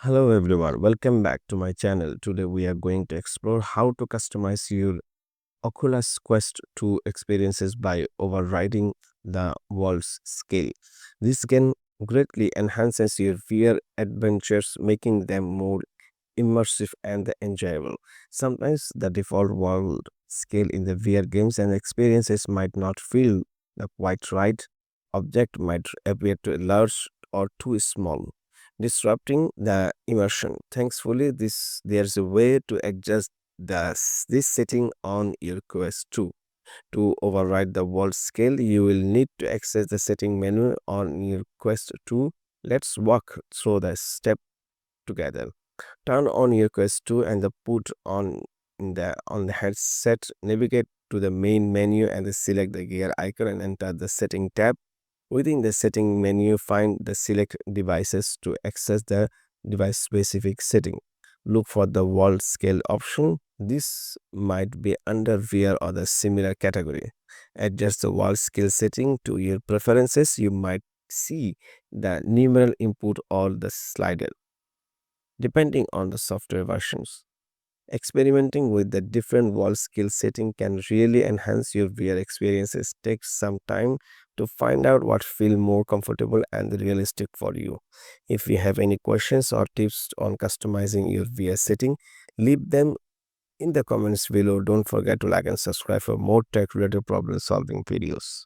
Hello everyone, welcome back to my channel. Today we are going to explore how to customize your Oculus Quest 2 experiences by overriding the world's scale. This can greatly enhances your VR adventures, making them more immersive and enjoyable. Sometimes the default world scale in the VR games and experiences might not feel quite right. Object might appear too large or too small, disrupting the immersion. Thankfully, there's a way to adjust this setting on your Quest 2. To override the world scale, you will need to access the setting menu on your Quest 2. Let's walk through the step together. Turn on your Quest 2 and put on the headset. Navigate to the main menu and select the gear icon and enter the setting tab. Within the setting menu, find the select devices to access the device specific setting. Look for the world scale option. This might be under VR or the similar category. Adjust the world scale setting to your preferences. You might see the numeral input or the slider depending on the software versions. Experimenting with the different wall skill setting can really enhance your VR experiences. Take some time to find out what feel more comfortable and realistic for you. If you have any questions or tips on customizing your VR setting, leave them in the comments below. Don't forget to like and subscribe for more tech related problem solving videos.